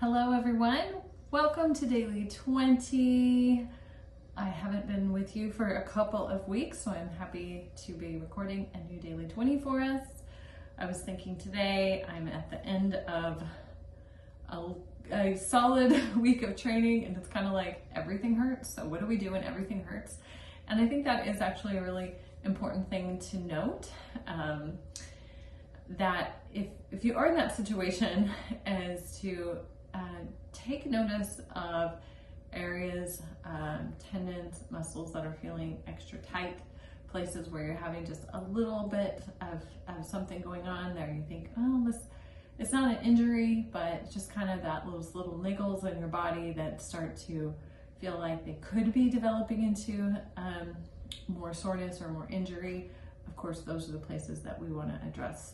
Hello everyone, welcome to Daily 20. I haven't been with you for a couple of weeks, so I'm happy to be recording a new Daily 20 for us. I was thinking today I'm at the end of a solid week of training, and it's kind of like everything hurts. So what do we do when everything hurts? And I think that is actually a really important thing to note, that if you are in that situation, is to take notice of areas, tendons, muscles that are feeling extra tight, places where you're having just a little bit of something going on there. You think, oh, it's not an injury, but it's just kind of those little niggles in your body that start to feel like they could be developing into more soreness or more injury. Of course, those are the places that we want to address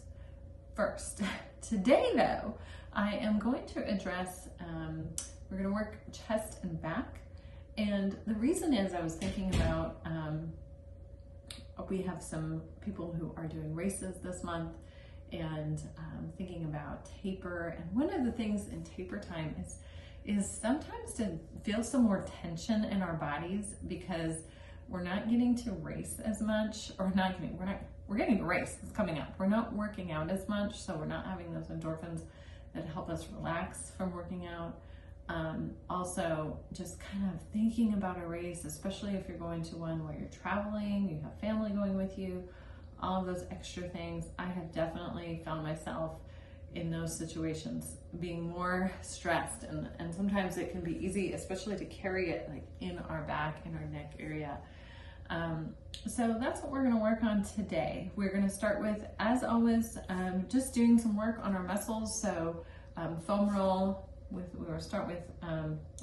first. Today though, I am going to address, we're going to work chest and back. And the reason is I was thinking about, we have some people who are doing races this month, and thinking about taper. And one of the things in taper time is sometimes to feel some more tension in our bodies, because we're not getting to race as much, or we're getting to race, it's coming up. We're not working out as much, so we're not having those endorphins that help us relax from working out. Also, just kind of thinking about a race, especially if you're going to one where you're traveling, you have family going with you, all of those extra things. I have definitely found myself in those situations being more stressed, and sometimes it can be easy, especially to carry it like in our back, in our neck area. So that's what we're going to work on today. We're going to start with, as always, just doing some work on our muscles. So foam roll, we're going to start with,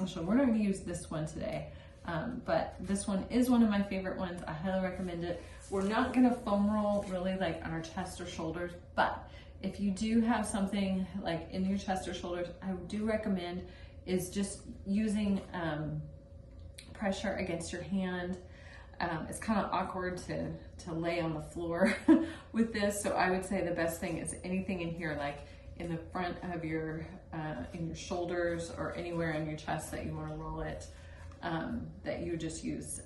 actually we're not going to use this one today, but this one is one of my favorite ones. I highly recommend it. We're not going to foam roll really like on our chest or shoulders, but if you do have something like in your chest or shoulders, I do recommend is just using pressure against your hand. It's kind of awkward to lay on the floor with this, so I would say the best thing is anything in here, like in the front of your, in your shoulders, or anywhere in your chest that you want to roll it, that you just use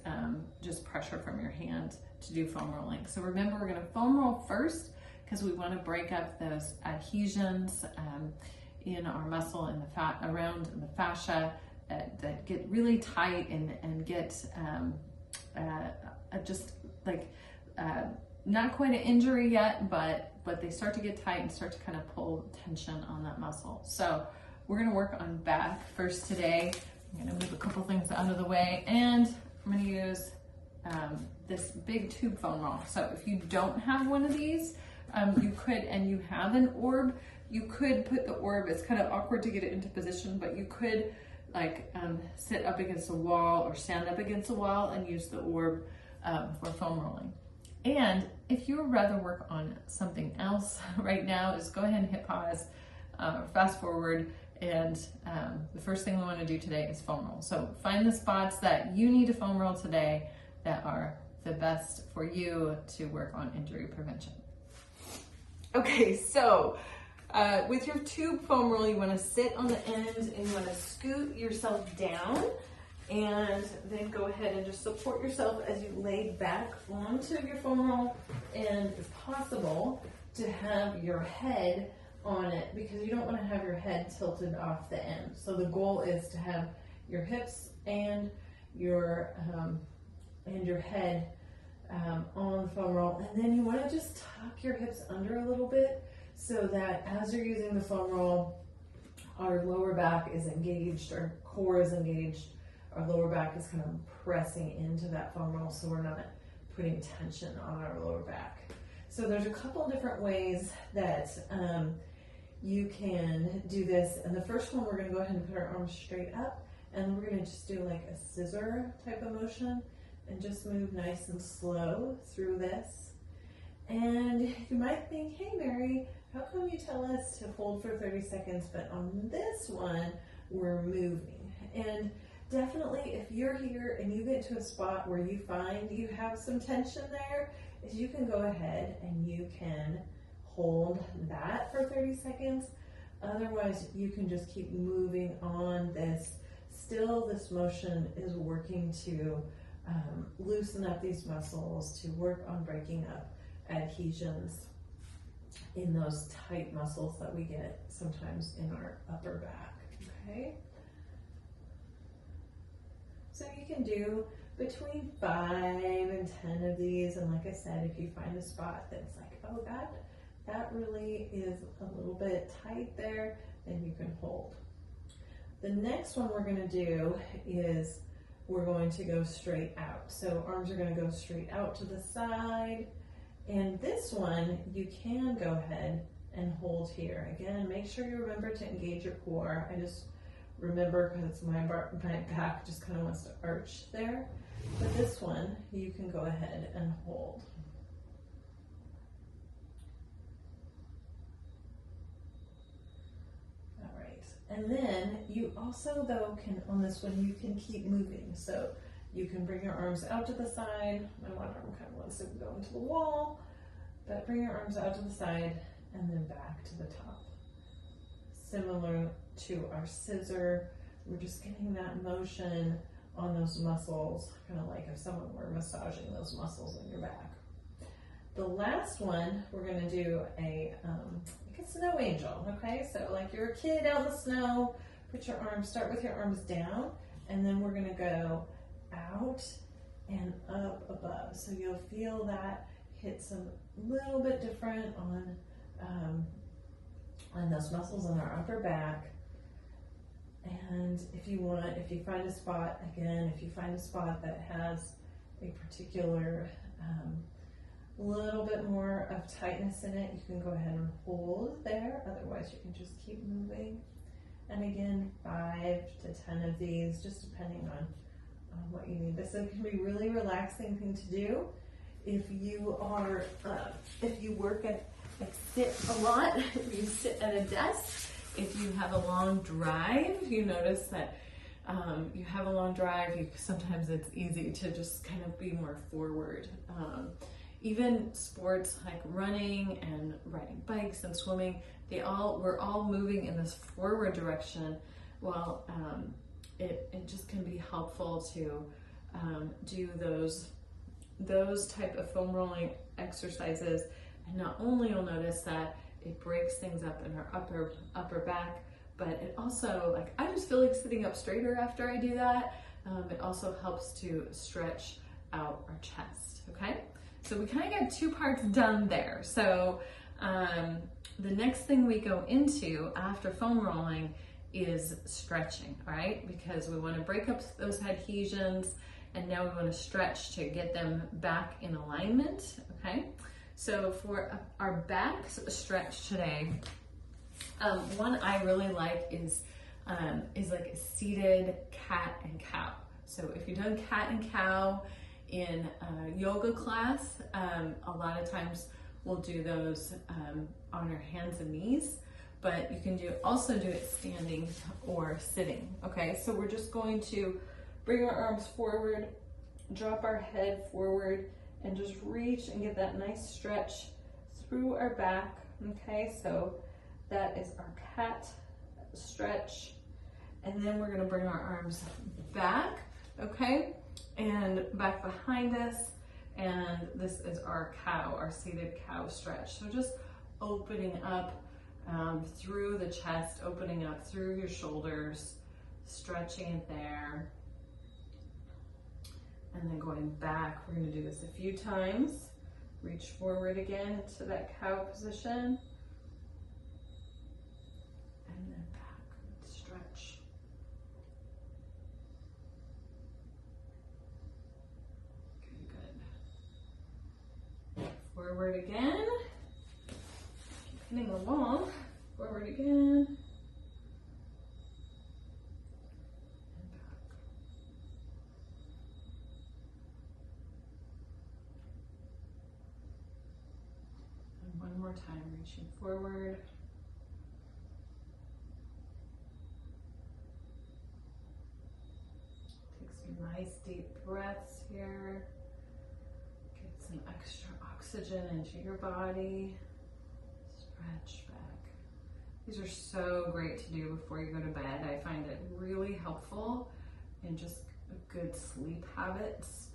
just pressure from your hand to do foam rolling. So remember, we're going to foam roll first, because we want to break up those adhesions in our muscle and the fat around the fascia that get really tight and get just like not quite an injury yet, but they start to get tight and start to kind of pull tension on that muscle. So we're going to work on back first today. I'm going to move a couple things out of the way, and I'm going to use this big tube foam roll. So if you don't have one of these, you could, and you have an orb, you could put the orb, it's kind of awkward to get it into position, but you could like sit up against a wall or stand up against a wall and use the orb for foam rolling. And if you would rather work on something else right now, just go ahead and hit pause, or fast forward, and the first thing we want to do today is foam roll. So find the spots that you need to foam roll today that are the best for you to work on injury prevention. Okay, so with your tube foam roll, you want to sit on the end and you want to scoot yourself down, and then go ahead and just support yourself as you lay back onto your foam roll, and if possible to have your head on it, because you don't want to have your head tilted off the end. So the goal is to have your hips and your head on the foam roll, and then you want to just tuck your hips under a little bit, so that as you're using the foam roll, our lower back is engaged, our core is engaged, our lower back is kind of pressing into that foam roll, so we're not putting tension on our lower back. So there's a couple different ways that you can do this, and the first one, we're going to go ahead and put our arms straight up, and we're going to just do like a scissor type of motion, and just move nice and slow through this. And you might think, hey Mary, how come you tell us to hold for 30 seconds, but on this one, we're moving? And definitely, if you're here and you get to a spot where you find you have some tension there, is you can go ahead and you can hold that for 30 seconds. Otherwise, you can just keep moving on this. Still, this motion is working to loosen up these muscles, to work on breaking up adhesions in those tight muscles that we get sometimes in our upper back, okay? So you can do between 5 and 10 of these, and like I said, if you find a spot that's like, oh, that really is a little bit tight there, then you can hold. The next one we're gonna do is we're going to go straight out. So arms are gonna go straight out to the side. And this one, you can go ahead and hold here. Again, make sure you remember to engage your core. I just remember because my back just kind of wants to arch there. But this one, you can go ahead and hold. All right, and then you also though can, on this one, you can keep moving. So you can bring your arms out to the side. My one arm kind of wants to go into the wall, but bring your arms out to the side and then back to the top. Similar to our scissor, we're just getting that motion on those muscles, kind of like if someone were massaging those muscles in your back. The last one, we're gonna do like a snow angel, okay? So like you're a kid out in the snow, put your arms, start with your arms down, and then we're gonna go out and up above. So you'll feel that hit some little bit different on those muscles in our upper back. And if you find a spot, again, if you find a spot that has a particular little bit more of tightness in it, you can go ahead and hold there. Otherwise, you can just keep moving. And again, 5 to 10 of these, just depending on what you need. This can be a really relaxing thing to do. If you are, if you work sit a lot, if you sit at a desk, if you have a long drive, you notice that you have a long drive, sometimes it's easy to just kind of be more forward. Even sports like running and riding bikes and swimming, we're all moving in this forward direction. Well, it just can be helpful to do those type of foam rolling exercises. And not only you'll notice that it breaks things up in our upper back, but it also, like, I just feel like sitting up straighter after I do that. It also helps to stretch out our chest, okay? So we kind of got 2 parts done there. So the next thing we go into after foam rolling is stretching, all right? Because we want to break up those adhesions, and now we want to stretch to get them back in alignment, okay? So for our back stretch today, one I really like is like a seated cat and cow. So if you've done cat and cow in a yoga class, a lot of times we'll do those on our hands and knees, but you can also do it standing or sitting, okay? So we're just going to bring our arms forward, drop our head forward, and just reach and get that nice stretch through our back, okay? So that is our cat stretch. And then we're gonna bring our arms back, okay? And back behind us. And this is our cow, our seated cow stretch. So just opening up through the chest, opening up through your shoulders, stretching it there. And then going back, we're gonna do this a few times. Reach forward again to that cow position. And then back, stretch. Good. Forward again. Keep hitting the wall. Forward again. One more time, reaching forward. Take some nice deep breaths here. Get some extra oxygen into your body. Stretch back These are so great to do before you go to bed. I find it really helpful in just good sleep habits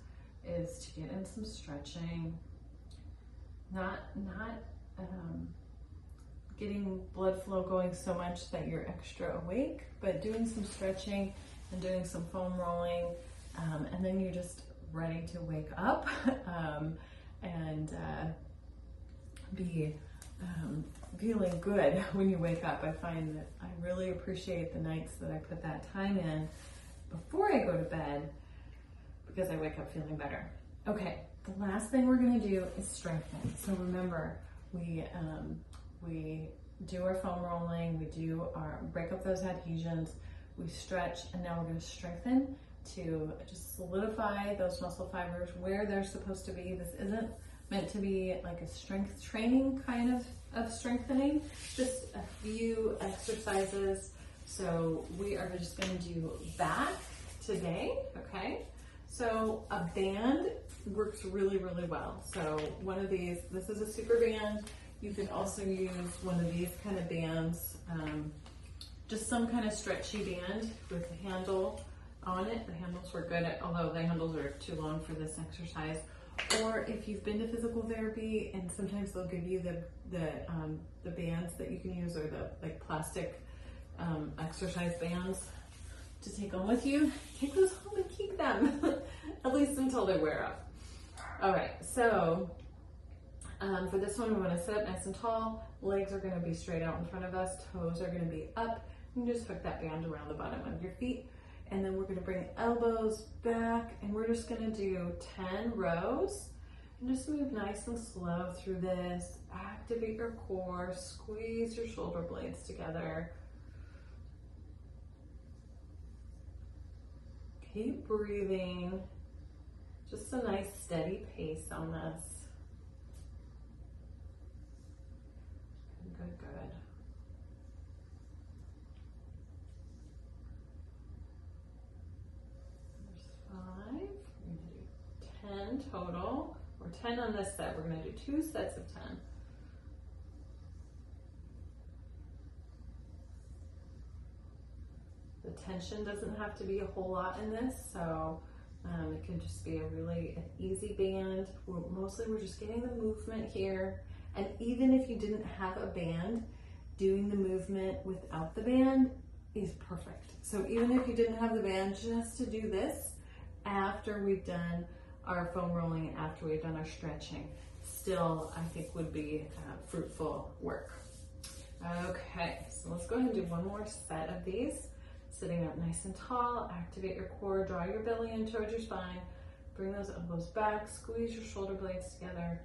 is to get in some stretching, not getting blood flow going so much that you're extra awake, but doing some stretching and doing some foam rolling, and then you're just ready to wake up and be feeling good when you wake up. I find that I really appreciate the nights that I put that time in before I go to bed because I wake up feeling better. Okay, the last thing we're going to do is strengthen. So remember, we do our foam rolling, we do our break up those adhesions, we stretch, and now we're going to strengthen to just solidify those muscle fibers where they're supposed to be. This isn't meant to be like a strength training kind of strengthening, just a few exercises. So we are just going to do back today, okay? So a band works really, really well. So one of these, this is a super band. You can also use one of these kind of bands, just some kind of stretchy band with a handle on it. The handles were good, although the handles are too long for this exercise. Or if you've been to physical therapy, and sometimes they'll give you the bands that you can use, or the like plastic exercise bands to take on with you. Take those home and keep them, at least until they wear off. All right, so for this one, we want to sit up nice and tall. Legs are going to be straight out in front of us. Toes are going to be up. You can just hook that band around the bottom of your feet. And then we're going to bring elbows back, and we're just going to do 10 rows. And just move nice and slow through this. Activate your core, squeeze your shoulder blades together. Keep breathing. Just a nice steady pace on this. Good, good. There's 5. We're going to do 10 total, or 10 on this set. We're going to do 2 sets of 10. The tension doesn't have to be a whole lot in this, so it can just be an easy band. Mostly we're just getting the movement here. And even if you didn't have a band, doing the movement without the band is perfect. So even if you didn't have the band, just to do this after we've done our foam rolling and after we've done our stretching, still I think would be fruitful work. Okay, so let's go ahead and do one more set of these. Sitting up nice and tall, activate your core, draw your belly in towards your spine, bring those elbows back, squeeze your shoulder blades together,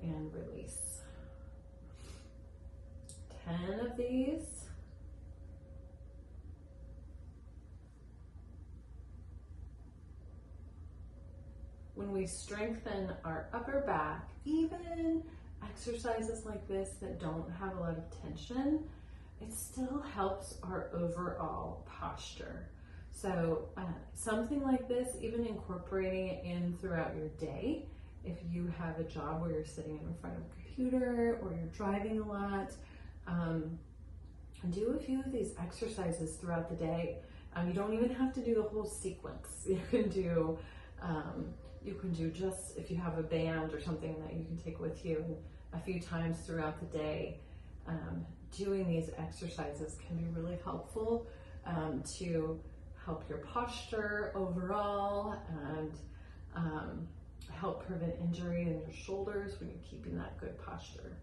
and release. 10 of these. When we strengthen our upper back, even exercises like this that don't have a lot of tension, it still helps our overall posture. So something like this, even incorporating it in throughout your day, if you have a job where you're sitting in front of a computer or you're driving a lot, do a few of these exercises throughout the day. You don't even have to do the whole sequence. You can do just, if you have a band or something that you can take with you a few times throughout the day. Doing these exercises can be really helpful to help your posture overall and help prevent injury in your shoulders when you're keeping that good posture.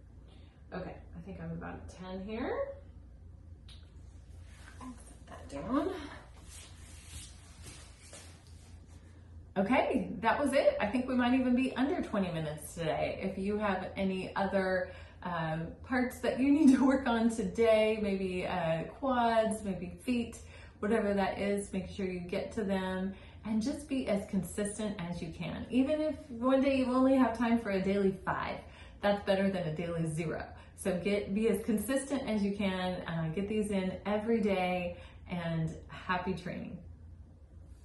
Okay, I think I'm about at 10 here. Set that down. Okay, that was it. I think we might even be under 20 minutes today. If you have any other parts that you need to work on today, maybe quads, maybe feet, whatever that is, make sure you get to them and just be as consistent as you can. Even if one day you only have time for a daily 5, that's better than a daily 0. So be as consistent as you can, get these in every day, and happy training.